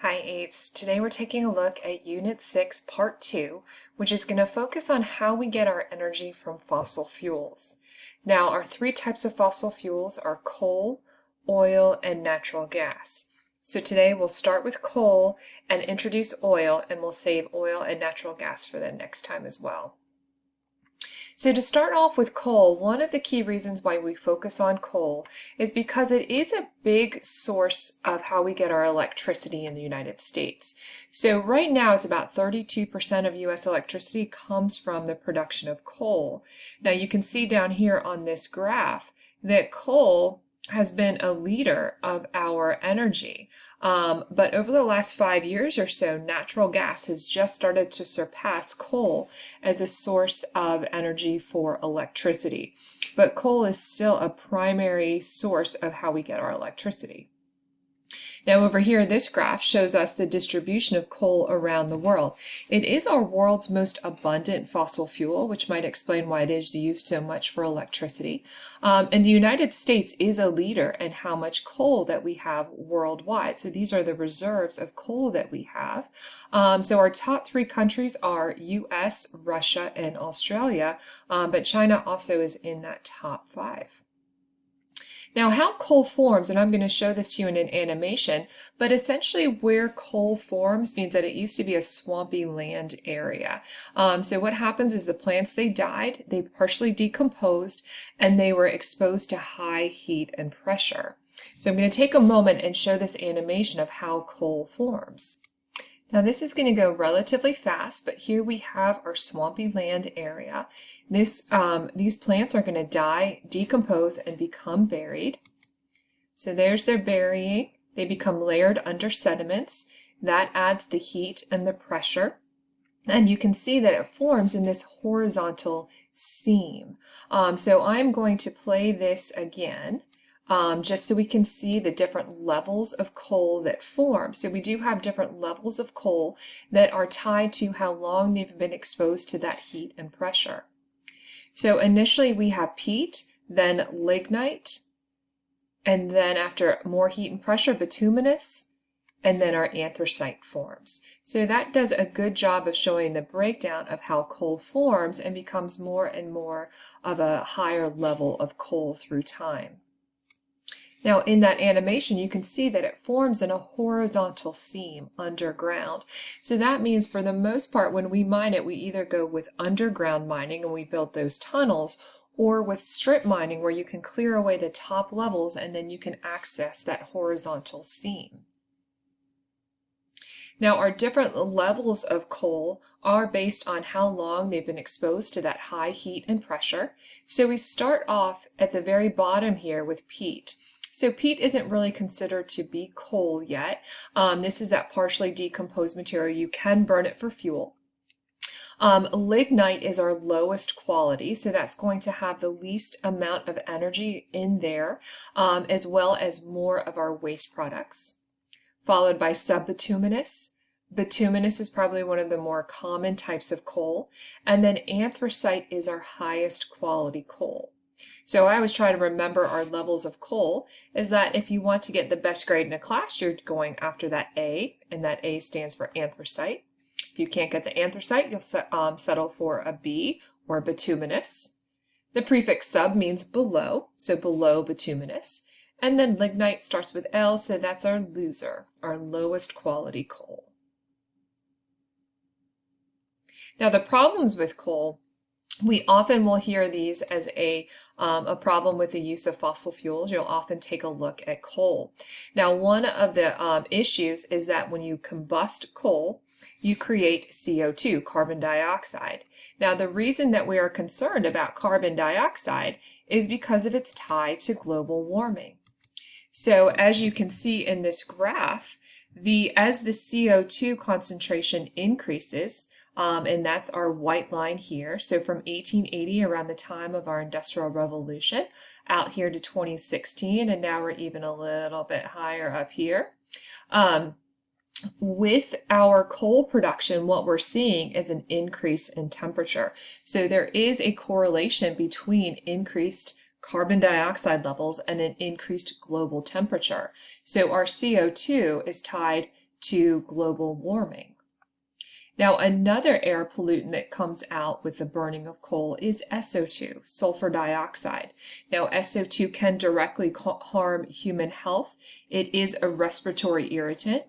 Hi apes, today we're taking a look at Unit 6 Part 2, which is going to focus on how we get our energy from fossil fuels. Now our three types of fossil fuels are coal, oil, and natural gas. So today we'll start with coal and introduce oil, and we'll save oil and natural gas for the next time as well. So to start off with coal, one of the key reasons why we focus on coal is because it is a big source of how we get our electricity in the United States. So right now it's about 32% of US electricity comes from the production of coal. Now you can see down here on this graph that coal has been a leader of our energy. But over the last 5 years or so, natural gas has just started to surpass coal as a source of energy for electricity. But coal is still a primary source of how we get our electricity. Now over here, this graph shows us the distribution of coal around the world. It is our world's most abundant fossil fuel, which might explain why it is used so much for electricity. And the United States is a leader in how much coal that we have worldwide. So these are the reserves of coal that we have. So our top three countries are US, Russia, and Australia, but China also is in that top 5. Now how coal forms, and I'm going to show this to you in an animation, but essentially where coal forms means that it used to be a swampy land area. So what happens is the plants, they died, they partially decomposed, and they were exposed to high heat and pressure. So I'm going to take a moment and show this animation of how coal forms. Now this is going to go relatively fast, but here we have our swampy land area. These plants are going to die, decompose, and become buried. So there's their burying. They become layered under sediments. That adds the heat and the pressure. And you can see that it forms in this horizontal seam. So I'm going to play this again. Just so we can see the different levels of coal that form. So we do have different levels of coal that are tied to how long they've been exposed to that heat and pressure. So initially we have peat, then lignite, and then after more heat and pressure, bituminous, and then our anthracite forms. So that does a good job of showing the breakdown of how coal forms and becomes more and more of a higher level of coal through time. Now in that animation you can see that it forms in a horizontal seam underground. So that means for the most part when we mine it, we either go with underground mining and we build those tunnels, or with strip mining where you can clear away the top levels and then you can access that horizontal seam. Now our different levels of coal are based on how long they've been exposed to that high heat and pressure. So we start off at the very bottom here with peat. So peat isn't really considered to be coal yet. This is that partially decomposed material. You can burn it for fuel. Lignite is our lowest quality, so that's going to have the least amount of energy in there, as well as more of our waste products. Followed by subbituminous. Bituminous is probably one of the more common types of coal. And then anthracite is our highest quality coal. So I always try to remember our levels of coal is that if you want to get the best grade in a class, you're going after that A, and that A stands for anthracite. If you can't get the anthracite, you'll settle for a B or bituminous. The prefix sub means below, so below bituminous. And then lignite starts with L, so that's our loser, our lowest quality coal. Now the problems with coal, we often will hear these as a problem with the use of fossil fuels. You'll often take a look at coal. Now one of the issues is that when you combust coal, you create CO2, carbon dioxide. Now the reason that we are concerned about carbon dioxide is because of its tie to global warming. So as you can see in this graph, as the CO2 concentration increases, and that's our white line here. So from 1880, around the time of our Industrial Revolution, out here to 2016, and now we're even a little bit higher up here. With our coal production, what we're seeing is an increase in temperature. So there is a correlation between increased carbon dioxide levels and an increased global temperature. So our CO2 is tied to global warming. Now, another air pollutant that comes out with the burning of coal is SO2, sulfur dioxide. Now, SO2 can directly harm human health. It is a respiratory irritant.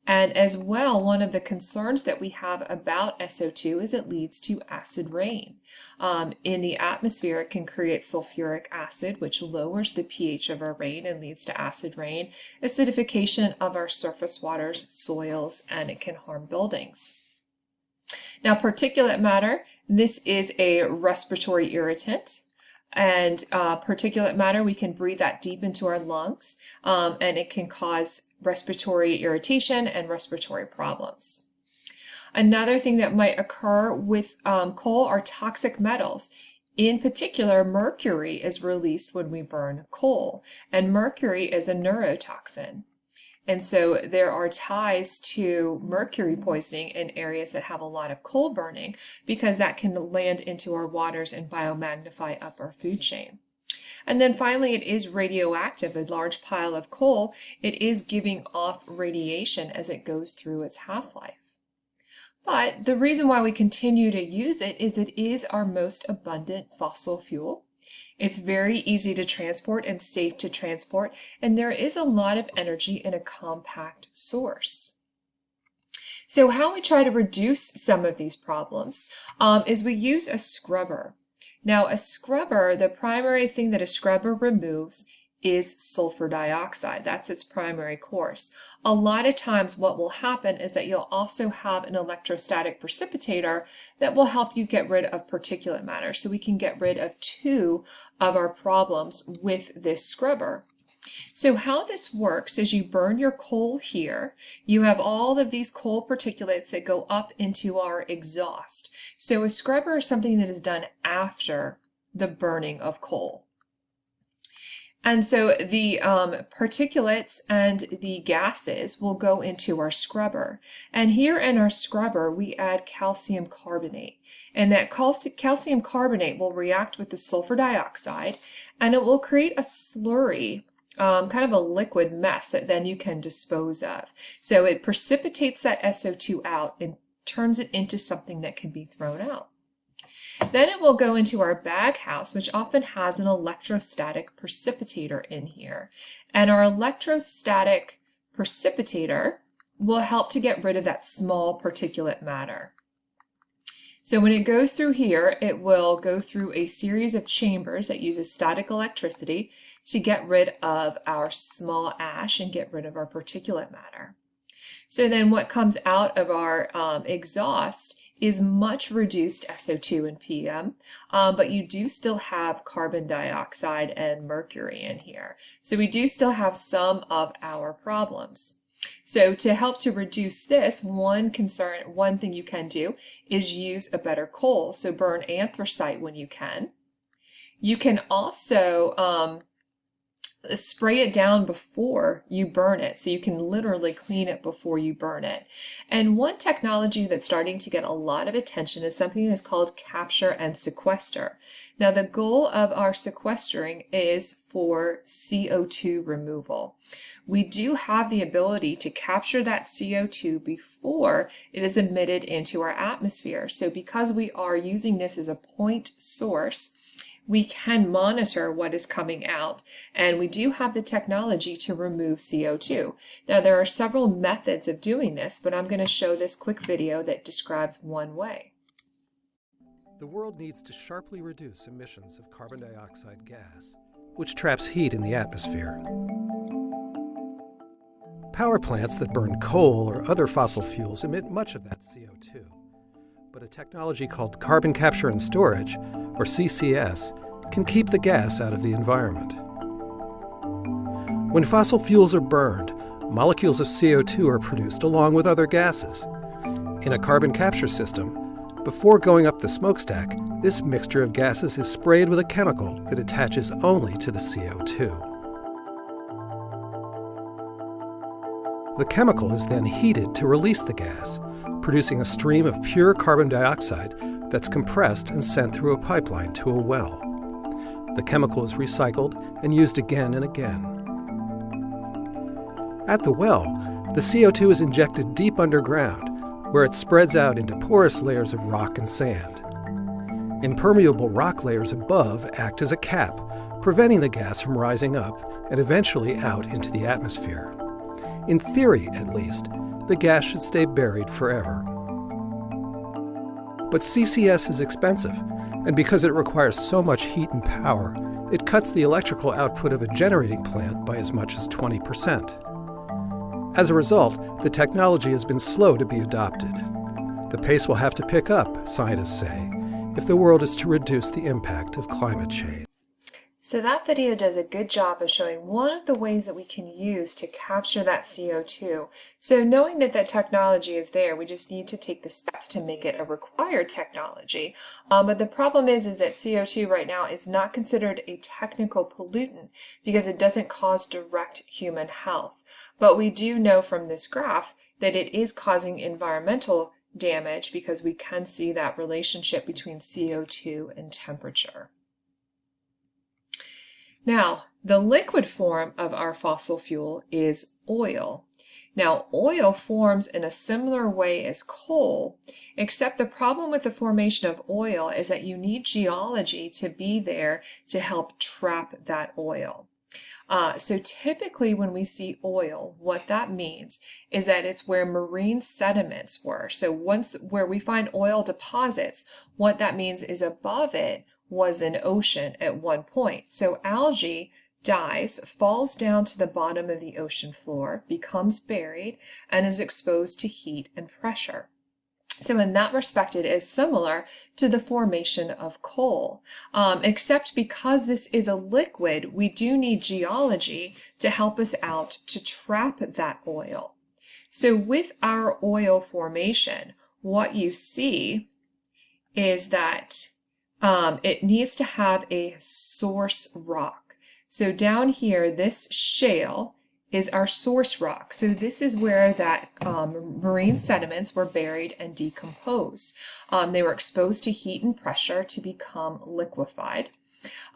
And as well, one of the concerns that we have about SO2 is it leads to acid rain. In the atmosphere, it can create sulfuric acid, which lowers the pH of our rain and leads to acid rain, acidification of our surface waters, soils, and it can harm buildings. Now, particulate matter, this is a respiratory irritant. And particulate matter, we can breathe that deep into our lungs, and it can cause respiratory irritation and respiratory problems. Another thing that might occur with coal are toxic metals. In particular, mercury is released when we burn coal, and mercury is a neurotoxin. And so there are ties to mercury poisoning in areas that have a lot of coal burning because that can land into our waters and biomagnify up our food chain. And then finally, it is radioactive. A large pile of coal, it is giving off radiation as it goes through its half-life. But the reason why we continue to use it is our most abundant fossil fuel. It's very easy to transport and safe to transport, and there is a lot of energy in a compact source. So how we try to reduce some of these problems is we use a scrubber. Now, a scrubber, the primary thing that a scrubber removes is sulfur dioxide. That's its primary course. A lot of times what will happen is that you'll also have an electrostatic precipitator that will help you get rid of particulate matter. So we can get rid of two of our problems with this scrubber. So how this works is you burn your coal here. You have all of these coal particulates that go up into our exhaust. So a scrubber is something that is done after the burning of coal. And so the particulates and the gases will go into our scrubber. And here in our scrubber, we add calcium carbonate. And that calcium carbonate will react with the sulfur dioxide, and it will create a slurry, kind of a liquid mess that then you can dispose of. So it precipitates that SO2 out and turns it into something that can be thrown out. Then it will go into our baghouse, which often has an electrostatic precipitator in here. And our electrostatic precipitator will help to get rid of that small particulate matter. So when it goes through here, it will go through a series of chambers that uses static electricity to get rid of our small ash and get rid of our particulate matter. So then what comes out of our exhaust is much reduced SO2 and PM, but you do still have carbon dioxide and mercury in here. So we do still have some of our problems. So to help to reduce this, one thing you can do is use a better coal. So burn anthracite when you can. You can also spray it down before you burn it, so you can literally clean it before you burn it. And one technology that's starting to get a lot of attention is something that's called capture and sequester. Now, the goal of our sequestering is for CO2 removal. We do have the ability to capture that CO2 before it is emitted into our atmosphere. So because we are using this as a point source, we can monitor what is coming out, and we do have the technology to remove CO2. Now, there are several methods of doing this, but I'm going to show this quick video that describes one way. The world needs to sharply reduce emissions of carbon dioxide gas, which traps heat in the atmosphere. Power plants that burn coal or other fossil fuels emit much of that CO2. But a technology called carbon capture and storage, or CCS, can keep the gas out of the environment. When fossil fuels are burned, molecules of CO2 are produced along with other gases. In a carbon capture system, before going up the smokestack, this mixture of gases is sprayed with a chemical that attaches only to the CO2. The chemical is then heated to release the gas, producing a stream of pure carbon dioxide that's compressed and sent through a pipeline to a well. The chemical is recycled and used again and again. At the well, The CO2 is injected deep underground, where it spreads out into porous layers of rock and sand. Impermeable rock layers above act as a cap, preventing the gas from rising up and eventually out into the atmosphere. In theory, at least, the gas should stay buried forever. But CCS is expensive, and because it requires so much heat and power, it cuts the electrical output of a generating plant by as much as 20%. As a result, the technology has been slow to be adopted. The pace will have to pick up, scientists say, if the world is to reduce the impact of climate change. So that video does a good job of showing one of the ways that we can use to capture that CO2. So knowing that that technology is there, we just need to take the steps to make it a required technology. But the problem is that CO2 right now is not considered a technical pollutant because it doesn't cause direct human health. But we do know from this graph that it is causing environmental damage because we can see that relationship between CO2 and temperature. Now, the liquid form of our fossil fuel is oil. Now, oil forms in a similar way as coal, except the problem with the formation of oil is that you need geology to be there to help trap that oil. So typically when we see oil, what that means is that it's where marine sediments were. So where we find oil deposits, what that means is above it was an ocean at one point. So algae dies, falls down to the bottom of the ocean floor, becomes buried, and is exposed to heat and pressure. So in that respect, it is similar to the formation of coal, except because this is a liquid, we do need geology to help us out to trap that oil. So with our oil formation, what you see is that it needs to have a source rock. So down here, this shale is our source rock. So this is where that marine sediments were buried and decomposed. They were exposed to heat and pressure to become liquefied.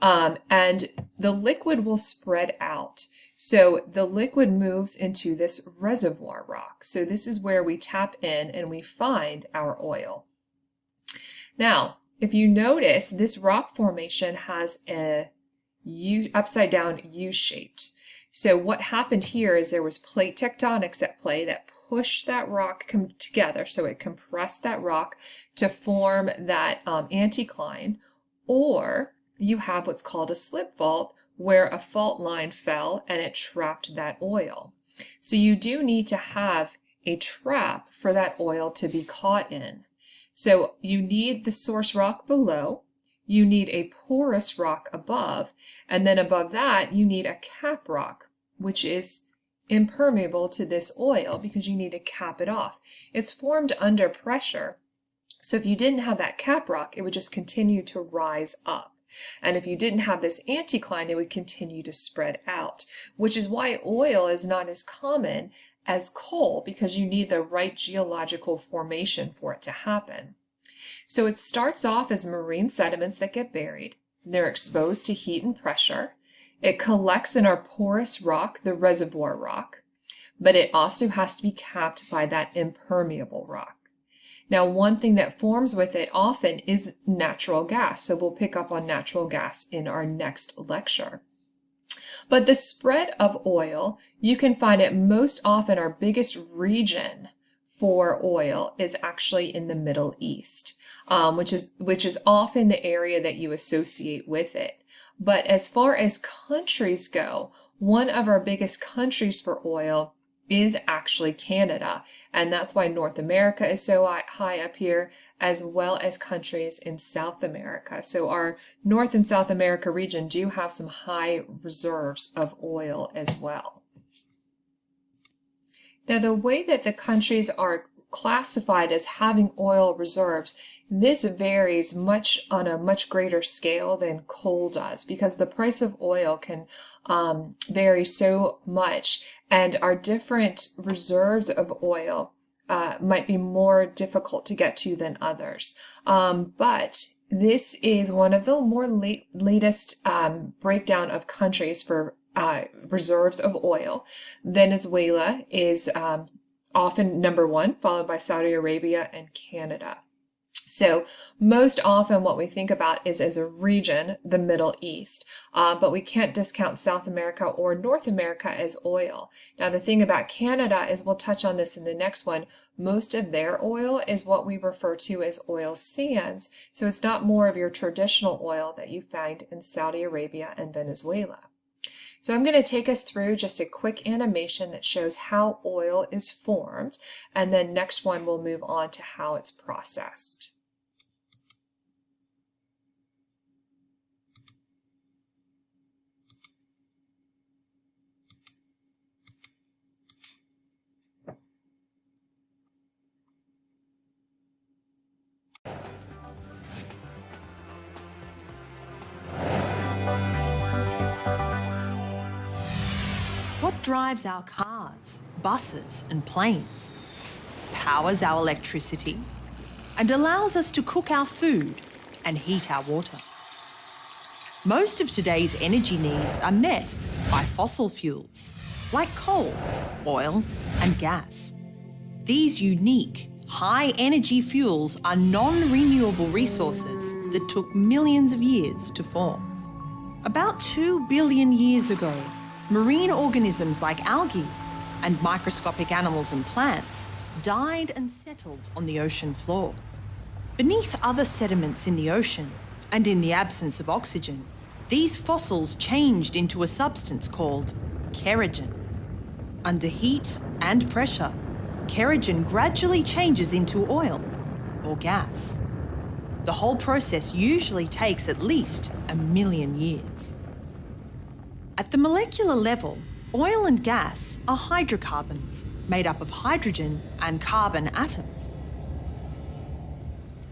And the liquid will spread out. So the liquid moves into this reservoir rock. So this is where we tap in and we find our oil. Now, if you notice, this rock formation has a upside down U-shaped. So what happened here is there was plate tectonics at play that pushed that rock together. So it compressed that rock to form that anticline, or you have what's called a slip fault where a fault line fell and it trapped that oil. So you do need to have a trap for that oil to be caught in. So you need the source rock below, you need a porous rock above, and then above that you need a cap rock, which is impermeable to this oil because you need to cap it off. It's formed under pressure, so if you didn't have that cap rock, it would just continue to rise up. And if you didn't have this anticline, it would continue to spread out, which is why oil is not as common as coal, because you need the right geological formation for it to happen. So it starts off as marine sediments that get buried. They're exposed to heat and pressure. It collects in our porous rock, the reservoir rock, but it also has to be capped by that impermeable rock. Now, one thing that forms with it often is natural gas, so we'll pick up on natural gas in our next lecture. But the spread of oil, you can find it most often our biggest region for oil is actually in the Middle East, which is often the area that you associate with it. But as far as countries go, one of our biggest countries for oil is actually Canada, and that's why North America is so high up here, as well as countries in South America. So our North and South America region do have some high reserves of oil as well. Now, the way that the countries are classified as having oil reserves, this varies on a much greater scale than coal does, because the price of oil can vary so much, and our different reserves of oil might be more difficult to get to than others. But this is one of the more latest breakdown of countries for reserves of oil. Venezuela is often number one, followed by Saudi Arabia and Canada. So most often what we think about is as a region, the Middle East, but we can't discount South America or North America as oil. Now the thing about Canada is, we'll touch on this in the next one, most of their oil is what we refer to as oil sands. So it's not more of your traditional oil that you find in Saudi Arabia and Venezuela. So I'm going to take us through just a quick animation that shows how oil is formed, and then next one we'll move on to how it's processed. What drives our cars, buses, and planes? Powers our electricity and allows us to cook our food and heat our water. Most of today's energy needs are met by fossil fuels like coal, oil, and gas. These unique, high-energy fuels are non-renewable resources that took millions of years to form. About 2 billion years ago, marine organisms like algae and microscopic animals and plants died and settled on the ocean floor. Beneath other sediments in the ocean, and in the absence of oxygen, these fossils changed into a substance called kerogen. Under heat and pressure, kerogen gradually changes into oil or gas. The whole process usually takes at least 1 million years. At the molecular level, oil and gas are hydrocarbons made up of hydrogen and carbon atoms.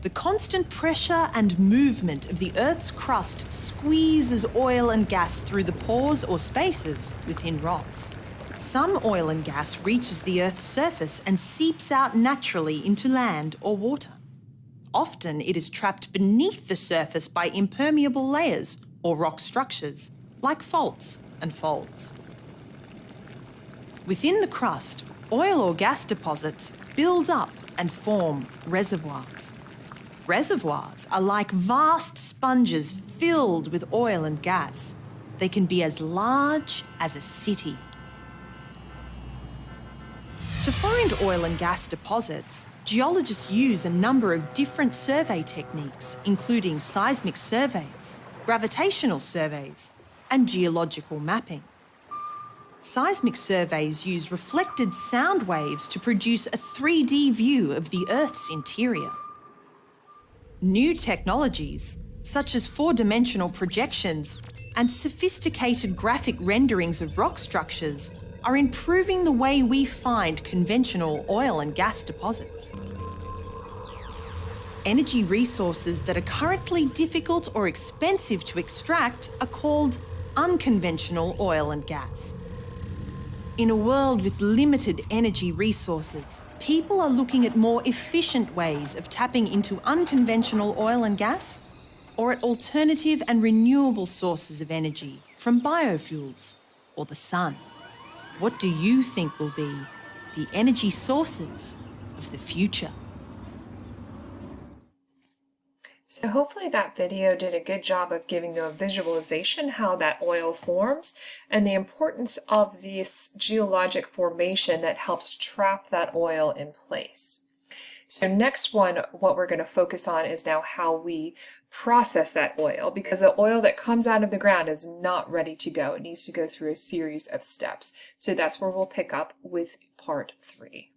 The constant pressure and movement of the Earth's crust squeezes oil and gas through the pores or spaces within rocks. Some oil and gas reaches the Earth's surface and seeps out naturally into land or water. Often it is trapped beneath the surface by impermeable layers or rock structures, like faults and folds. Within the crust, oil or gas deposits build up and form reservoirs. Reservoirs are like vast sponges filled with oil and gas. They can be as large as a city. To find oil and gas deposits, geologists use a number of different survey techniques, including seismic surveys, gravitational surveys, and geological mapping. Seismic surveys use reflected sound waves to produce a 3D view of the Earth's interior. New technologies, such as four-dimensional projections and sophisticated graphic renderings of rock structures, are improving the way we find conventional oil and gas deposits. Energy resources that are currently difficult or expensive to extract are called unconventional oil and gas. In a world with limited energy resources, people are looking at more efficient ways of tapping into unconventional oil and gas, or at alternative and renewable sources of energy from biofuels or the sun. What do you think will be the energy sources of the future? So hopefully that video did a good job of giving you a visualization how that oil forms and the importance of this geologic formation that helps trap that oil in place. So next one, what we're going to focus on is now how we process that oil, because the oil that comes out of the ground is not ready to go. It needs to go through a series of steps. So that's where we'll pick up with part 3.